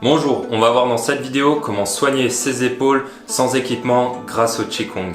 Bonjour, on va voir dans cette vidéo comment soigner ses épaules sans équipement grâce au Qigong.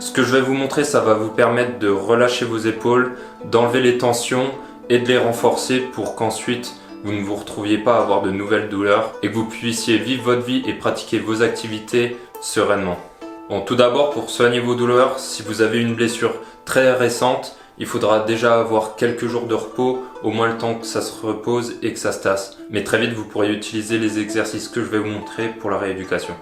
Ce que je vais vous montrer, ça va vous permettre de relâcher vos épaules, d'enlever les tensions et de les renforcer pour qu'ensuite vous ne vous retrouviez pas à avoir de nouvelles douleurs et que vous puissiez vivre votre vie et pratiquer vos activités sereinement. Bon, tout d'abord, pour soigner vos douleurs, si vous avez une blessure très récente, il faudra déjà avoir quelques jours de repos, au moins le temps que ça se repose et que ça se tasse. Mais très vite, vous pourrez utiliser les exercices que je vais vous montrer pour la rééducation.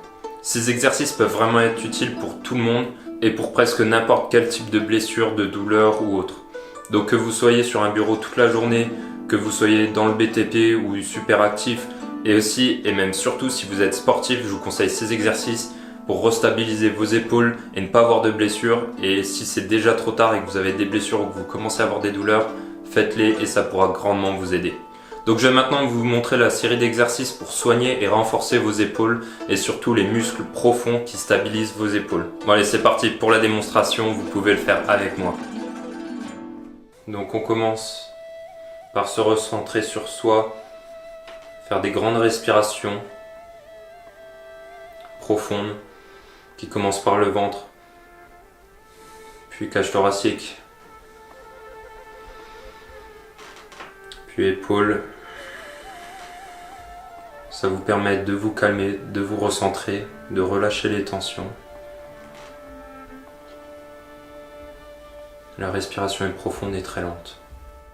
Ces exercices peuvent vraiment être utiles pour tout le monde et pour presque n'importe quel type de blessure, de douleur ou autre. Donc que vous soyez sur un bureau toute la journée, que vous soyez dans le BTP ou super actif, et aussi, et même surtout si vous êtes sportif, je vous conseille ces exercices pour restabiliser vos épaules et ne pas avoir de blessures. Et si c'est déjà trop tard et que vous avez des blessures ou que vous commencez à avoir des douleurs, faites-les et ça pourra grandement vous aider. Donc je vais maintenant vous montrer la série d'exercices pour soigner et renforcer vos épaules et surtout les muscles profonds qui stabilisent vos épaules. Bon allez, c'est parti pour la démonstration, vous pouvez le faire avec moi. Donc on commence par se recentrer sur soi, faire des grandes respirations profondes qui commencent par le ventre, puis cage thoracique, puis épaules. Ça vous permet de vous calmer, de vous recentrer, de relâcher les tensions. La respiration est profonde et très lente.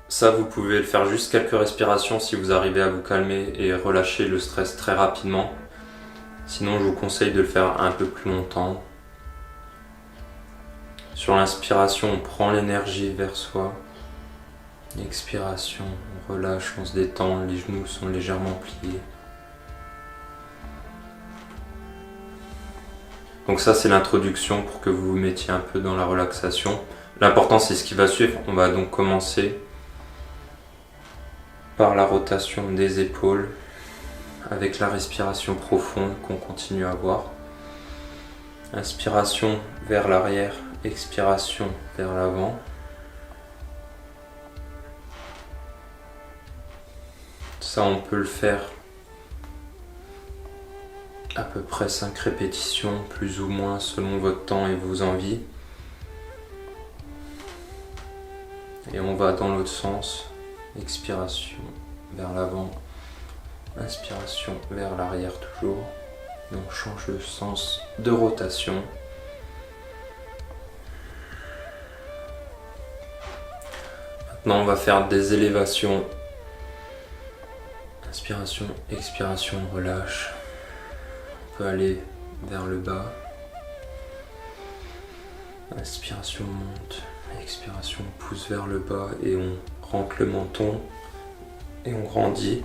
Ça, vous pouvez le faire juste quelques respirations si vous arrivez à vous calmer et relâcher le stress très rapidement. Sinon, je vous conseille de le faire un peu plus longtemps. Sur l'inspiration, on prend l'énergie vers soi. L'expiration, on relâche, on se détend, les genoux sont légèrement pliés. Donc ça, c'est l'introduction pour que vous vous mettiez un peu dans la relaxation. L'important, c'est ce qui va suivre. On va donc commencer par la rotation des épaules avec la respiration profonde qu'on continue à avoir. Inspiration vers l'arrière, expiration vers l'avant. Ça, on peut le faire à peu près 5 répétitions, plus ou moins selon votre temps et vos envies. Et on va dans l'autre sens. Expiration vers l'avant, inspiration vers l'arrière toujours. Et on change de sens de rotation. Maintenant, on va faire des élévations. Inspiration, expiration, on relâche. On peut aller vers le bas. Inspiration monte, expiration pousse vers le bas et on rentre le menton et on grandit.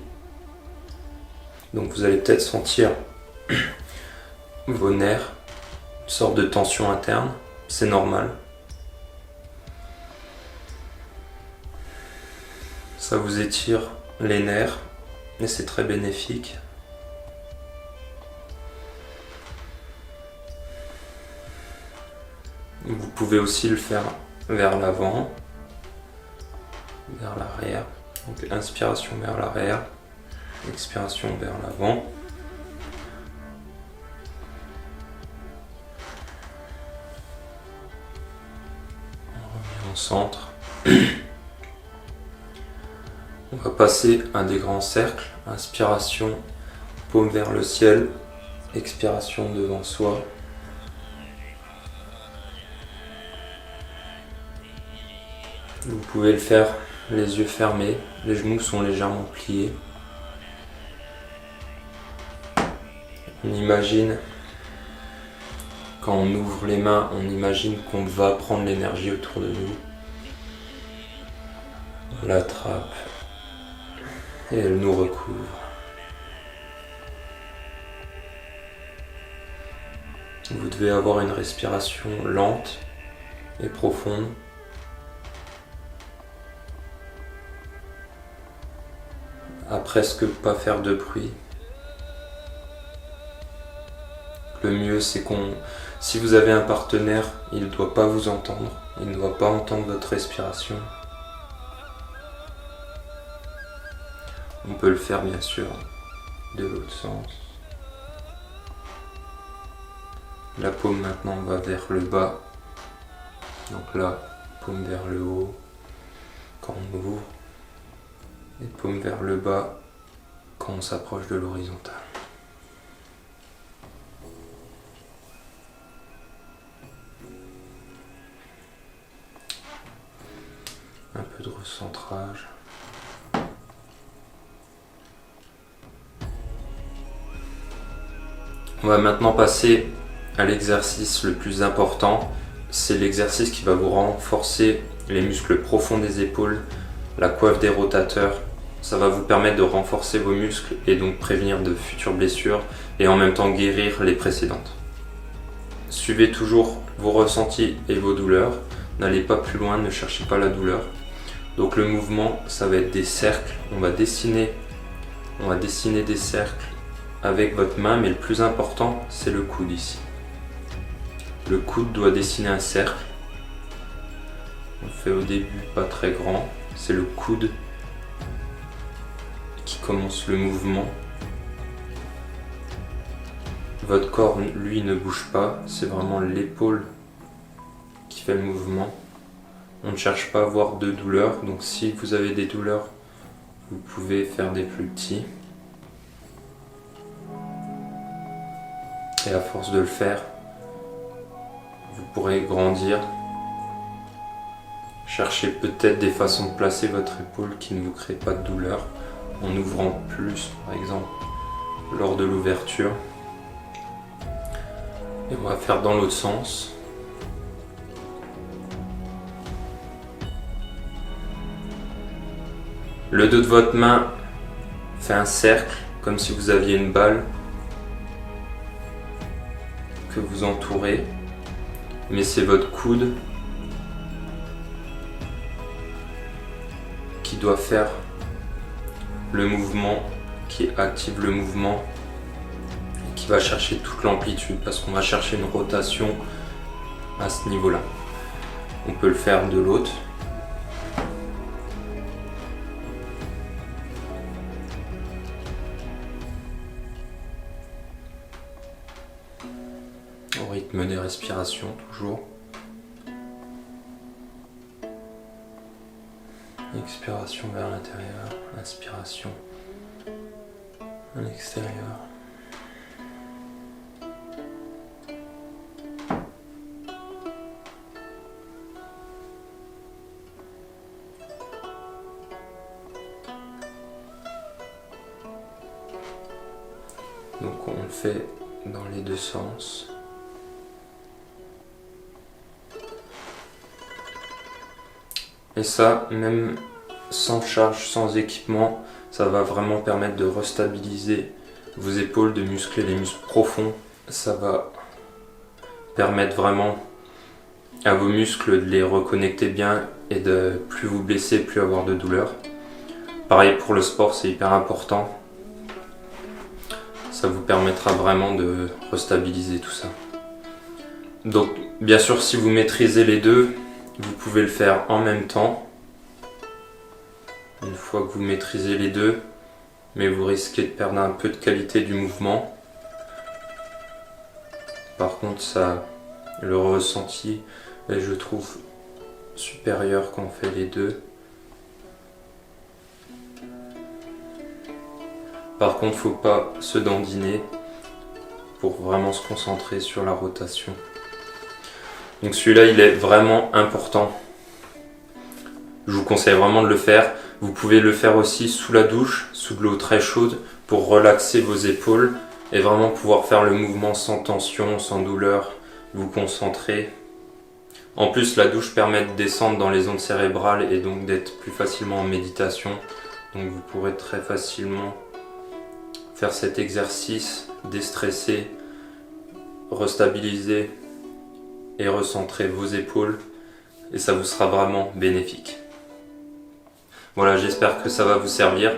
Donc vous allez peut-être sentir vos nerfs, une sorte de tension interne, c'est normal. Ça vous étire les nerfs et c'est très bénéfique. Vous pouvez aussi le faire vers l'avant, vers l'arrière. Donc inspiration vers l'arrière, expiration vers l'avant. On revient au centre. On va passer à des grands cercles. Inspiration, paume vers le ciel. Expiration devant soi. Vous pouvez le faire les yeux fermés, les genoux sont légèrement pliés. On imagine, quand on ouvre les mains, on imagine qu'on va prendre l'énergie autour de nous. On l'attrape et elle nous recouvre. Vous devez avoir une respiration lente et profonde. À presque pas faire de bruit. Le mieux, c'est si vous avez un partenaire, il ne doit pas vous entendre, il ne doit pas entendre votre respiration. On peut le faire bien sûr de l'autre sens. La paume maintenant va vers le bas. Donc là, paume vers le haut quand on ouvre. Et paume vers le bas quand on s'approche de l'horizontale. Un peu de recentrage. On va maintenant passer à l'exercice le plus important. C'est l'exercice qui va vous renforcer les muscles profonds des épaules, la coiffe des rotateurs. Ça va vous permettre de renforcer vos muscles et donc prévenir de futures blessures et en même temps guérir les précédentes. Suivez toujours vos ressentis et vos douleurs. N'allez pas plus loin, ne cherchez pas la douleur. Donc le mouvement, ça va être des cercles. On va dessiner des cercles avec votre main, mais le plus important, c'est le coude ici. Le coude doit dessiner un cercle. On le fait au début pas très grand. C'est le coude qui commence le mouvement. Votre corps, lui, ne bouge pas. C'est vraiment l'épaule qui fait le mouvement. On ne cherche pas à avoir de douleur. Donc si vous avez des douleurs, vous pouvez faire des plus petits. Et à force de le faire, vous pourrez grandir. Cherchez peut-être des façons de placer votre épaule qui ne vous créent pas de douleur, en ouvrant plus, par exemple, lors de l'ouverture. Et on va faire dans l'autre sens. Le dos de votre main fait un cercle, comme si vous aviez une balle que vous entourez, mais c'est votre coude qui doit faire le mouvement, qui active le mouvement, qui va chercher toute l'amplitude, parce qu'on va chercher une rotation à ce niveau-là. On peut le faire de l'autre. Au rythme des respirations, toujours. Expiration vers l'intérieur, inspiration à l'extérieur. Donc on le fait dans les deux sens. Et ça, même sans charge, sans équipement, ça va vraiment permettre de restabiliser vos épaules, de muscler les muscles profonds. Ça va permettre vraiment à vos muscles de les reconnecter bien et de plus vous blesser, plus avoir de douleur. Pareil pour le sport, c'est hyper important. Ça vous permettra vraiment de restabiliser tout ça. Donc bien sûr, si vous maîtrisez les deux, vous pouvez le faire en même temps. Une fois que vous maîtrisez les deux, mais vous risquez de perdre un peu de qualité du mouvement. Par contre, ça, le ressenti est, je trouve, supérieur quand on fait les deux. Par contre, faut pas se dandiner pour vraiment se concentrer sur la rotation. Donc celui-là, il est vraiment important. Je vous conseille vraiment de le faire. Vous pouvez le faire aussi sous la douche, sous de l'eau très chaude, pour relaxer vos épaules et vraiment pouvoir faire le mouvement sans tension, sans douleur, vous concentrer. En plus, la douche permet de descendre dans les zones cérébrales et donc d'être plus facilement en méditation. Donc vous pourrez très facilement faire cet exercice, déstresser, restabiliser et recentrer vos épaules et ça vous sera vraiment bénéfique. Voilà, j'espère que ça va vous servir.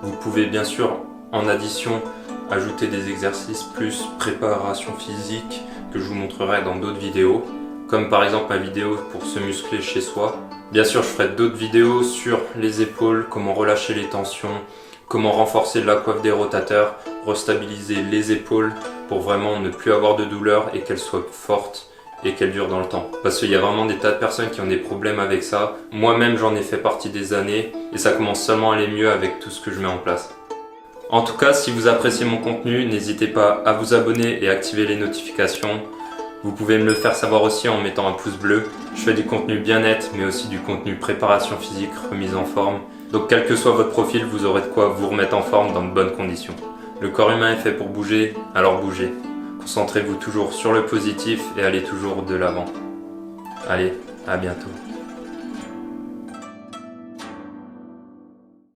Vous pouvez bien sûr en addition ajouter des exercices plus préparation physique que je vous montrerai dans d'autres vidéos, comme par exemple ma vidéo pour se muscler chez soi. Bien sûr, je ferai d'autres vidéos sur les épaules, comment relâcher les tensions, comment renforcer la coiffe des rotateurs, restabiliser les épaules pour vraiment ne plus avoir de douleur et qu'elles soient fortes et qu'elles durent dans le temps. Parce qu'il y a vraiment des tas de personnes qui ont des problèmes avec ça. Moi-même j'en ai fait partie des années et ça commence seulement à aller mieux avec tout ce que je mets en place. En tout cas, si vous appréciez mon contenu, n'hésitez pas à vous abonner et activer les notifications. Vous pouvez me le faire savoir aussi en mettant un pouce bleu. Je fais du contenu bien-être, mais aussi du contenu préparation physique, remise en forme. Donc quel que soit votre profil, vous aurez de quoi vous remettre en forme dans de bonnes conditions. Le corps humain est fait pour bouger, alors bougez. Concentrez-vous toujours sur le positif et allez toujours de l'avant. Allez, à bientôt.